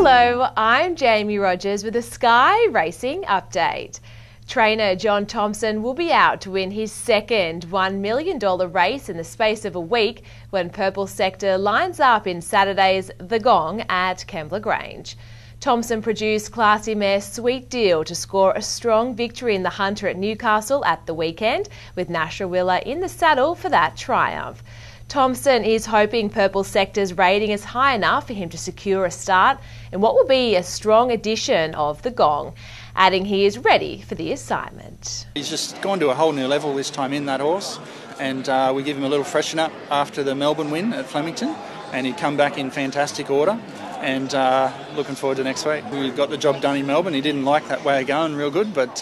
Hello, I'm Jaimee Rogers with a Sky Racing update. Trainer John Thompson will be out to win his second $1 million race in the space of a week when Purple Sector lines up in Saturday's The Gong at Kembla Grange. Thompson produced classy mare Sweet Deal to score a strong victory in the Hunter at Newcastle at the weekend, with Nasha Willer in the saddle for that triumph. Thompson is hoping Purple Sector's rating is high enough for him to secure a start in what will be a strong edition of the Gong, adding he is ready for the assignment. He's just gone to a whole new level this time in that horse, and we give him a little freshen up after the Melbourne win at Flemington, and he'd come back in fantastic order, and looking forward to next week. We got the job done in Melbourne. He didn't like that way of going real good, but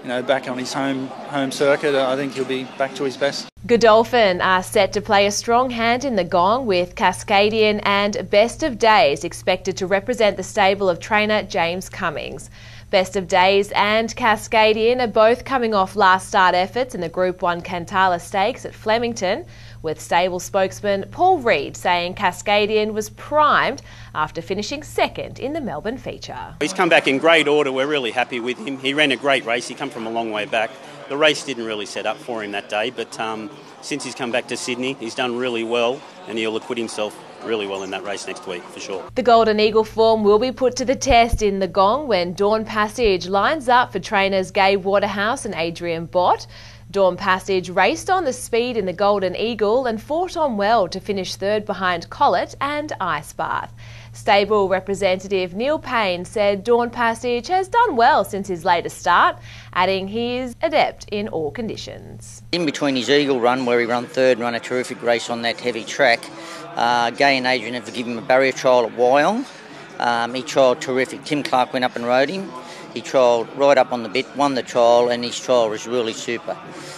back on his home circuit, I think he'll be back to his best. Godolphin are set to play a strong hand in the Gong, with Cascadian and Best of Days expected to represent the stable of trainer James Cummings. Best of Days and Cascadian are both coming off last start efforts in the Group 1 Cantala Stakes at Flemington, with stable spokesman Paul Reid saying Cascadian was primed after finishing second in the Melbourne feature. He's come back in great order. We're really happy with him. He ran a great race. He come from a long way back. The race didn't really set up for him that day, but since he's come back to Sydney, he's done really well, and he'll acquit himself really well in that race next week for sure. The Golden Eagle form will be put to the test in the Gong when Dawn Passage lines up for trainers Gai Waterhouse and Adrian Bott. Dawn Passage raced on the speed in the Golden Eagle and fought on well to finish third behind Collet and Ice Bath. Stable representative Neil Payne said Dawn Passage has done well since his latest start, adding he is adept in all conditions. In between his Eagle run, where he ran third and ran a terrific race on that heavy track, Gai and Adrian have given him a barrier trial at Wyong. He trialled terrific. Tim Clark went up and rode him. He trialled right up on the bit, won the trial, and his trial was really super.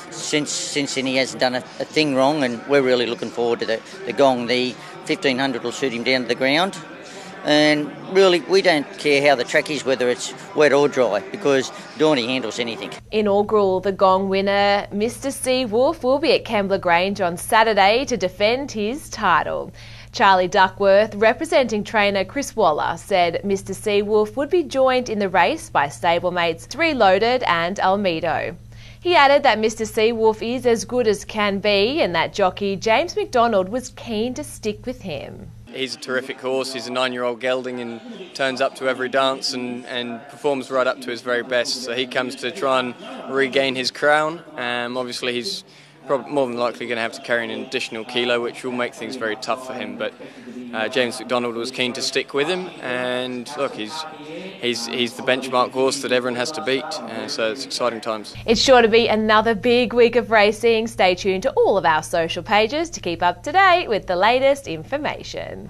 Since then he hasn't done a thing wrong, and we're really looking forward to the Gong. The 1500 will suit him down to the ground. And really, we don't care how the track is, whether it's wet or dry, because Dawny handles anything. Inaugural The Gong winner Mr. Seawolf will be at Kembla Grange on Saturday to defend his title. Charlie Duckworth, representing trainer Chris Waller, said Mr. Seawolf would be joined in the race by stablemates Reloaded and Almedo. He added that Mr. Seawolf is as good as can be, and that jockey James McDonald was keen to stick with him. He's a terrific horse. He's a 9-year-old gelding and turns up to every dance and performs right up to his very best. So he comes to try and regain his crown. Obviously he's probably more than likely going to have to carry an additional kilo, which will make things very tough for him. But James McDonald was keen to stick with him, and look, he's the benchmark horse that everyone has to beat. So it's exciting times. It's sure to be another big week of racing. Stay tuned to all of our social pages to keep up to date with the latest information.